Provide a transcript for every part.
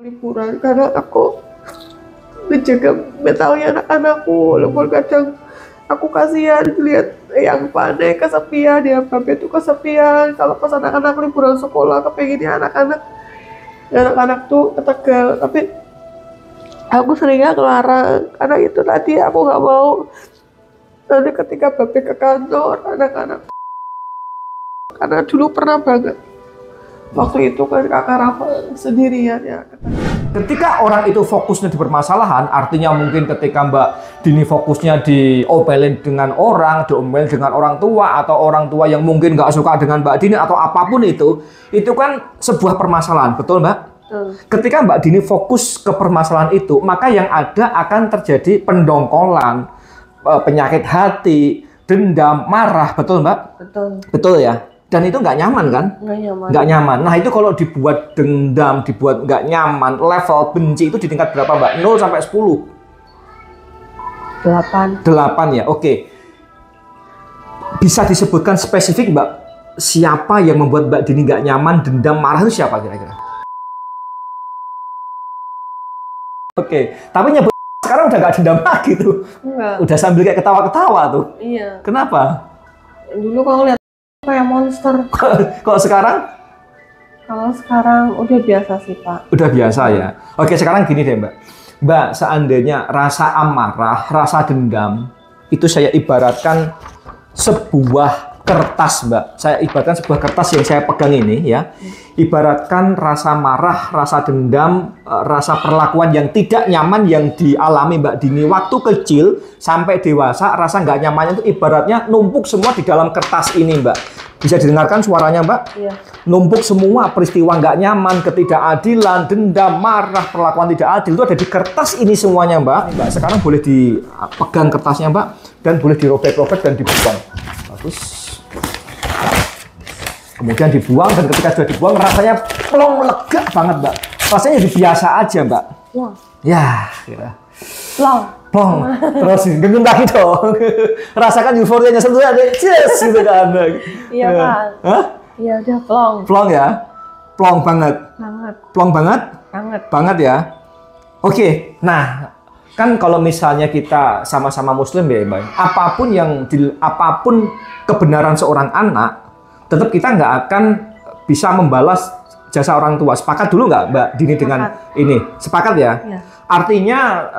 liburan karena aku menjaga mentalnya anak-anakku, walaupun kadang aku kasihan lihat yang panik kesepian, ya babe itu kesepian. Kalau pas anak-anak liburan sekolah kepengennya anak-anak tuh ke Tegal, tapi aku seringnya ngelarang karena itu tadi aku nggak mau nanti ketika babe ke kantor anak-anak, karena dulu pernah banget waktu itu kan kakak Rafa sendirian ya. Ketika orang itu fokusnya di permasalahan, artinya mungkin ketika Mbak Dini fokusnya diomelin dengan orang, diomelin dengan orang tua, atau orang tua yang mungkin nggak suka dengan Mbak Dini, atau apapun itu kan sebuah permasalahan, betul Mbak? Ketika Mbak Dini fokus ke permasalahan itu, maka yang ada akan terjadi pendongkolan, penyakit hati, dendam, marah, betul Mbak? Betul. Betul ya? Dan itu nggak nyaman kan? Nggak nyaman. Nah itu kalau dibuat dendam, dibuat nggak nyaman, level benci itu di tingkat berapa Mbak? 0 sampai 10? 8. 8 ya, oke. Bisa disebutkan spesifik Mbak, siapa yang membuat Mbak Dini nggak nyaman, dendam, marah itu siapa kira-kira? Oke, tapi nyebut sekarang udah nggak dendam lagi tuh. Enggak. Udah sambil kayak ketawa-ketawa tuh. Iya. Kenapa? Dulu kalau lihat kayak monster. Kalau sekarang? Kalau sekarang udah biasa sih Pak. Udah biasa ya. Oke, sekarang gini deh Mbak. Mbak, seandainya rasa amarah, rasa dendam, itu saya ibaratkan sebuah kertas Mbak. Saya ibaratkan sebuah kertas yang saya pegang ini ya. Ibaratkan rasa marah, rasa dendam, rasa perlakuan yang tidak nyaman yang dialami Mbak Dini waktu kecil sampai dewasa, rasa nggak nyamannya itu ibaratnya numpuk semua di dalam kertas ini Mbak. Bisa didengarkan suaranya Mbak? Iya. Numpuk semua peristiwa nggak nyaman, ketidakadilan, dendam, marah, perlakuan tidak adil itu ada di kertas ini semuanya Mbak. Mbak sekarang boleh dipegang kertasnya Mbak dan boleh dirobek-robek dan dibuang. Bagus. Kemudian dibuang, dan ketika sudah dibuang rasanya plong, lega banget Mbak. Rasanya jadi biasa aja Mbak. Wah. Ya, kira. Plong. Terus genggam lagi dong. Rasakan euforianya sebetulnya ada yes gitu kan. Iya Pak. Hah? Iya udah plong. Plong ya? Plong banget. Banget. Plong banget? Banget. Banget ya? Oke, nah kan kalau misalnya kita sama-sama muslim ya Mbak, apapun kebenaran seorang anak, tetap kita nggak akan bisa membalas jasa orang tua. Sepakat dulu nggak Mbak Dini dengan ini? Sepakat ya? Ya. Artinya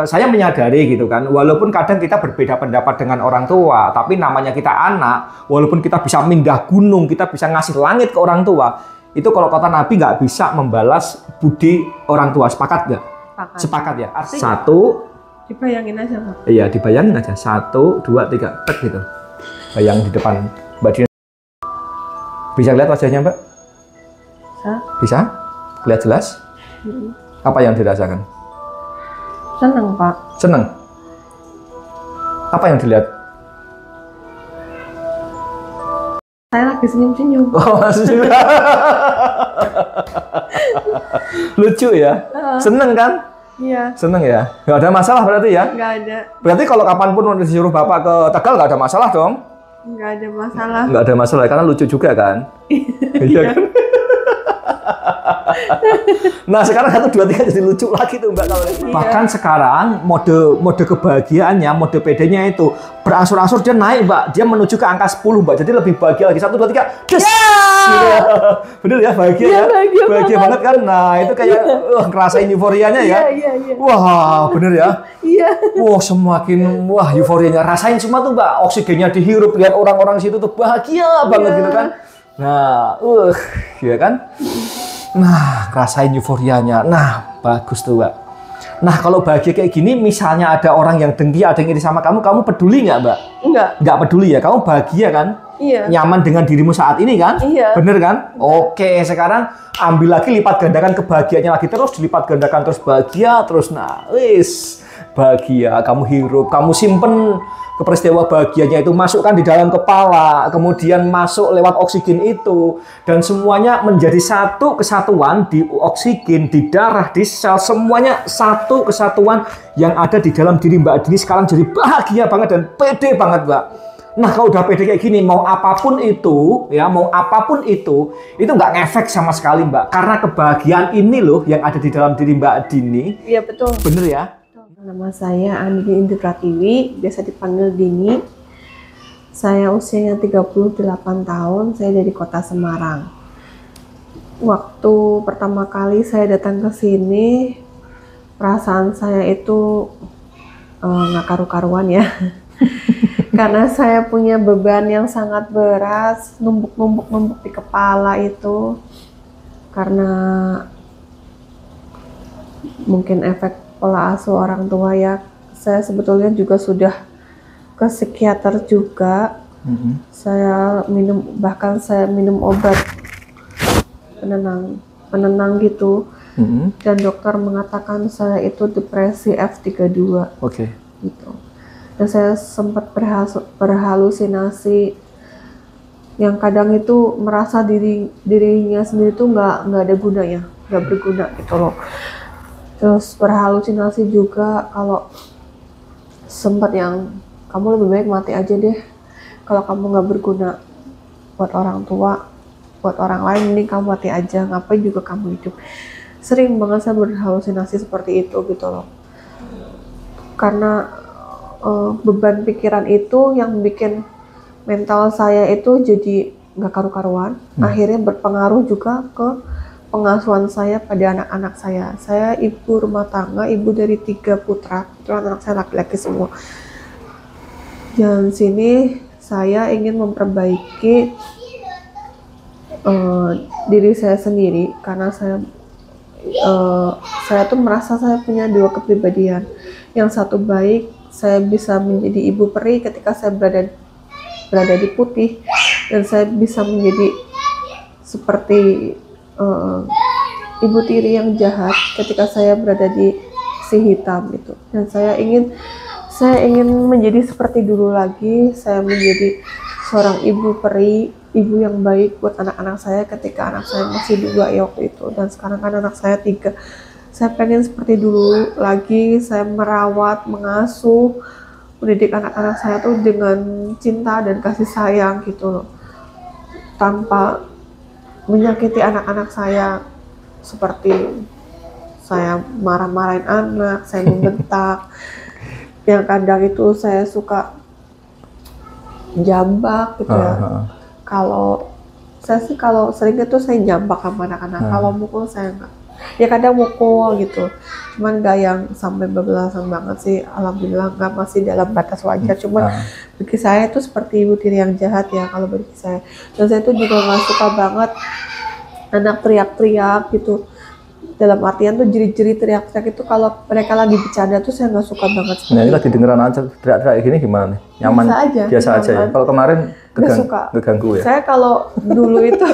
saya menyadari gitu kan, walaupun kadang kita berbeda pendapat dengan orang tua, tapi namanya kita anak, walaupun kita bisa mindah gunung, kita bisa ngasih langit ke orang tua, itu kalau kata Nabi nggak bisa membalas budi orang tua. Sepakat nggak? Sepakat. Sepakat ya? Artinya, satu, dibayangin aja Pak. Iya, dibayangin aja. 1, 2, 3, tek gitu. Bayang di depan Mbak Dini. Bisa lihat wajahnya Mbak? Bisa. Bisa? Lihat jelas? Apa yang dirasakan? Seneng Pak. Seneng? Apa yang dilihat? Saya lagi senyum-senyum. Oh, senyum. Lucu ya? Seneng kan? Iya. Seneng ya? Nggak ada masalah berarti ya? Nggak ada. Berarti kalau kapanpun disuruh Bapak ke Tegal nggak ada masalah dong? Nggak ada masalah. Nggak ada masalah, karena lucu juga kan? Iya kan? Nah sekarang 1, 2, 3 jadi lucu lagi tuh Mbak kalau iya. Bahkan sekarang mode kebahagiaannya, mode PD-nya itu berangsur-angsur dia naik Mbak, dia menuju ke angka 10 Mbak, jadi lebih bahagia lagi. 1, 2, 3 des! Yeah! Bener ya, bahagia ya? Bahagia banget kan? Nah itu kayak ngerasain euforianya ya? Iya. Wah bener ya? Iya. Wah semakin euforianya, rasain semua tuh Mbak, oksigennya dihirup, lihat orang-orang situ tuh bahagia banget gitu kan? Nah, ya kan? Nah, rasain euforianya. Nah, bagus tuh, Mbak. Nah, kalau bahagia kayak gini, misalnya ada orang yang dengki, ada yang iri sama kamu peduli nggak, Mbak? Enggak. Nggak peduli ya? Kamu bahagia kan? Iya. Nyaman dengan dirimu saat ini kan? Iya. Bener kan? Iya. Oke, sekarang ambil lagi, lipat gandakan kebahagiaannya lagi terus, dilipat gandakan terus bahagia, terus nah, bahagia, kamu hirup, kamu simpen ke peristiwa bahagianya itu, masukkan di dalam kepala, kemudian masuk lewat oksigen itu, dan semuanya menjadi satu kesatuan di oksigen, di darah, di sel, semuanya satu kesatuan yang ada di dalam diri Mbak Dini sekarang jadi bahagia banget dan pede banget Mbak. Nah kalau udah pede kayak gini, mau apapun itu, ya mau apapun itu nggak ngefek sama sekali Mbak. Karena kebahagiaan ini loh yang ada di dalam diri Mbak Dini. Iya betul. Bener ya? Nama saya Andini Indra Pratiwi, biasa dipanggil Dini. Saya usianya 38 tahun, saya dari kota Semarang. Waktu pertama kali saya datang ke sini, perasaan saya itu nggak karu-karuan ya. Karena saya punya beban yang sangat berat, numpuk di kepala itu. Karena mungkin efek pola asuh orang tua ya. Saya sebetulnya juga sudah ke psikiater juga. Saya bahkan saya minum obat penenang gitu. Dan dokter mengatakan saya itu depresi F32. Oke. Gitu. Dan saya sempat berhalusinasi yang kadang itu merasa dirinya sendiri tuh nggak ada gunanya, nggak berguna gitu loh. Terus berhalusinasi juga kalau sempat yang kamu lebih baik mati aja deh, kalau kamu nggak berguna buat orang tua, buat orang lain, ini kamu mati aja, ngapain juga kamu hidup. Sering banget saya berhalusinasi seperti itu gitu loh. Karena beban pikiran itu yang bikin mental saya itu jadi nggak karu-karuan. Akhirnya berpengaruh juga ke pengasuhan saya pada anak-anak saya. Saya ibu rumah tangga, ibu dari 3 putra. Itu anak saya laki-laki semua. Dan sini saya ingin memperbaiki diri saya sendiri karena saya tuh merasa saya punya 2 kepribadian. Yang satu baik, saya bisa menjadi ibu peri ketika saya berada di putih, dan saya bisa menjadi seperti ibu tiri yang jahat ketika saya berada di si hitam gitu. Dan saya ingin menjadi seperti dulu lagi. Saya menjadi seorang ibu peri, ibu yang baik buat anak-anak saya ketika anak saya masih 2 ya waktu itu, dan sekarang kan anak saya 3. Saya pengen seperti dulu lagi. Saya merawat, mengasuh, mendidik anak-anak saya tuh dengan cinta dan kasih sayang gitu loh, tanpa menyakiti anak-anak saya. Seperti saya marah-marahin anak, saya membentak. Yang kadang itu saya suka jambak gitu ya. Kalau saya sih kalau sering itu saya jambak sama anak-anak. Kalau mukul saya enggak. Ya kadang mukul gitu, cuman gak yang sampai bebelasan banget sih, alhamdulillah nggak, masih dalam batas wajar. Cuman bagi saya itu seperti ibu tiri yang jahat ya kalau bagi saya. Dan saya itu juga nggak suka banget anak teriak-teriak gitu, dalam artian tuh jerit-jerit teriak-teriak itu kalau mereka lagi bercanda tuh saya nggak suka banget. Nah ini lagi dengeran aja teriak-teriak gini gimana nih? Nyaman? Biasa aja ya? Kalau kemarin keganggu ya? Saya kalau dulu itu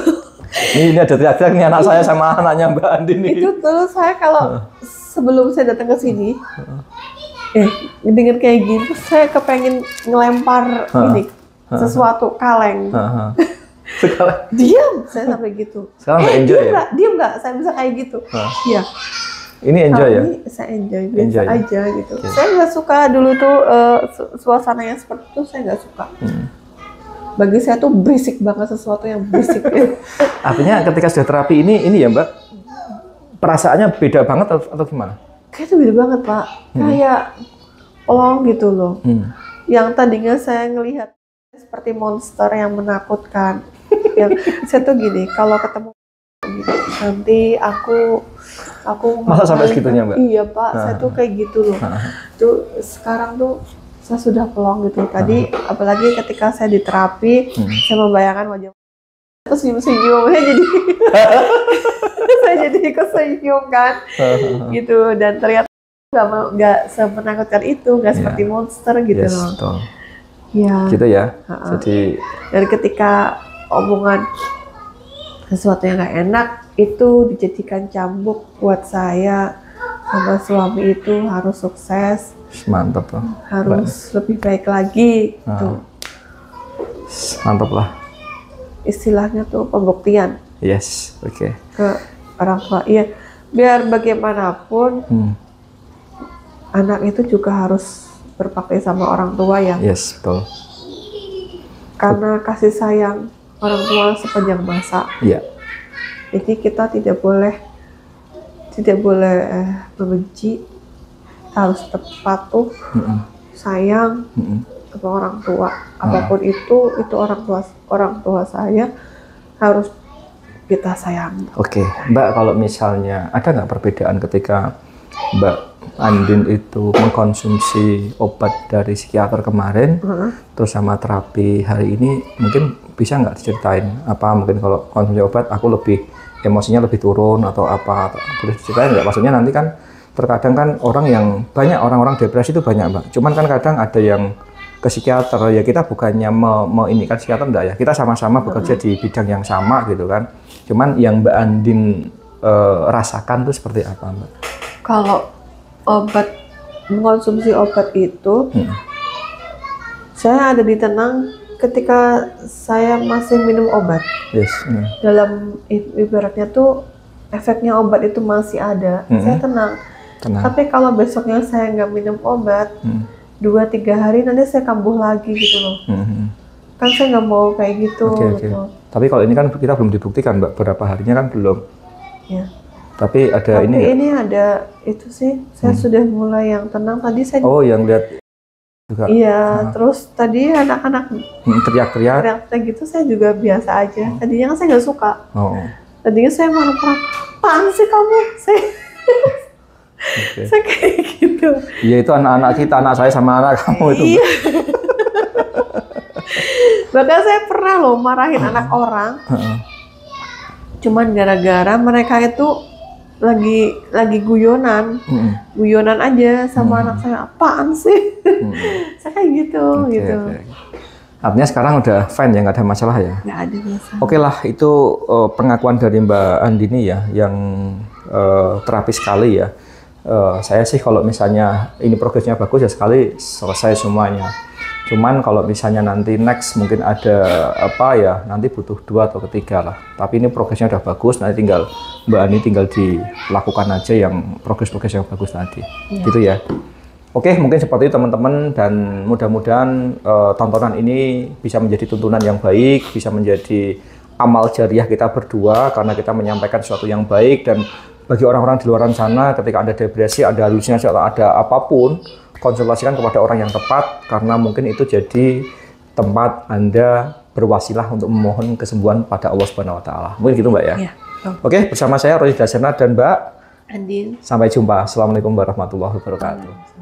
ini ada teriak-teriak nih anak saya sama anaknya Mbak Andini. Itu terus saya kalau sebelum saya datang ke sini, dengan kayak gitu saya kepengen ngelempar sesuatu kaleng. Diam, saya sampai gitu. Sekarang nggak enjoy ya? Diam nggak, saya bisa kayak gitu. Iya. Ini enjoy ya? Saya enjoy aja gitu. Saya nggak suka dulu tuh suasana yang seperti itu, saya nggak suka. Bagi saya tuh berisik banget, sesuatu yang berisik. Artinya ketika sudah terapi ini ya Mbak, perasaannya beda banget atau gimana? Kayak itu beda banget Pak, kayak plong gitu loh. Yang tadinya saya ngelihat seperti monster yang menakutkan. Yang saya tuh gini, kalau ketemu nanti aku masa sampai segitunya Mbak? Iya Pak, saya tuh kayak gitu loh. Tuh sekarang tuh saya sudah pelong gitu. Tadi apalagi ketika saya di terapi, saya membayangkan wajah terus senyum-senyumnya jadi saya jadi kesenyum kan gitu, dan ternyata nggak semenakutkan itu, nggak seperti monster gitu loh. Betul. Ya. Gitu ya. Jadi dan ketika omongan sesuatu yang nggak enak itu dijadikan cambuk buat saya sama suami itu harus sukses. Mantap tuh. Harus lebih baik lagi tuh. Mantap lah. Istilahnya tuh pembuktian. Yes, oke. Ke orang tua. Iya, biar bagaimanapun anak itu juga harus berbakti sama orang tua ya. Yes, betul. karena kasih sayang orang tua sepanjang masa. Iya. Jadi kita tidak boleh membenci, harus tetap patuh, sayang sama orang tua. Apapun itu orang tua saya harus kita sayang. Oke, Mbak, kalau misalnya ada nggak perbedaan ketika Mbak Andin itu mengkonsumsi obat dari psikiater kemarin, terus sama terapi hari ini, mungkin bisa nggak diceritain apa mungkin kalau konsumsi obat aku lebih emosinya lebih turun atau apa? Boleh diceritain nggak? Maksudnya nanti kan terkadang kan banyak orang-orang depresi itu banyak, Mbak. Cuman kan kadang ada yang ke psikiater, ya kita bukannya ini kan psikiater enggak ya, kita sama-sama bekerja di bidang yang sama gitu kan. Cuman yang Mbak Andin rasakan itu seperti apa, Mbak? Kalau mengkonsumsi obat itu, saya ada di tenang ketika saya masih minum obat. Yes. Dalam ibaratnya tuh efeknya obat itu masih ada, saya tenang. Tapi kalau besoknya saya nggak minum obat, 2-3 hari nanti saya kambuh lagi gitu loh. Kan saya nggak mau kayak gitu. Gitu. Tapi kalau ini kan kita belum dibuktikan, Mbak, berapa harinya kan belum. Ya. Tapi ini ada itu sih, saya sudah mulai yang tenang. Tadi saya yang lihat juga. Iya, terus tadi anak-anak teriak-teriak gitu, saya juga biasa aja. Tadinya kan saya nggak suka. Tadinya saya marah-marah, apaan sih kamu? Saya kayak gitu. Iya, itu anak-anak kita, anak saya sama anak kamu itu. Iya. Bahkan saya pernah loh marahin anak orang. Cuman gara-gara mereka itu lagi guyonan aja sama anak saya, apaan sih? Saya kayak gitu. Artinya sekarang udah fine ya, nggak ada masalah ya? Nggak ada masalah. Oke lah, itu pengakuan dari Mbak Andini ya, yang terapi sekali ya. Saya sih kalau misalnya ini progresnya bagus ya sekali selesai semuanya. Cuman kalau misalnya nanti next mungkin ada nanti butuh 2 atau 3 lah. Tapi ini progresnya udah bagus, nanti tinggal Mbak Ani tinggal dilakukan aja yang progres-progres yang bagus tadi. Gitu ya. Oke, mungkin seperti itu teman-teman, dan mudah-mudahan tontonan ini bisa menjadi tuntunan yang baik, bisa menjadi amal jariah kita berdua karena kita menyampaikan sesuatu yang baik. Dan bagi orang-orang di luar sana, ketika Anda depresi, ada halusinasi atau ada apapun, konsultasikan kepada orang yang tepat, karena mungkin itu jadi tempat Anda berwasilah untuk memohon kesembuhan pada Allah Subhanahu wa Ta'ala. Mungkin gitu, Mbak ya? Iya. Oke, bersama saya Roni Dasena dan Mbak Andin. Sampai jumpa. Assalamualaikum warahmatullahi wabarakatuh.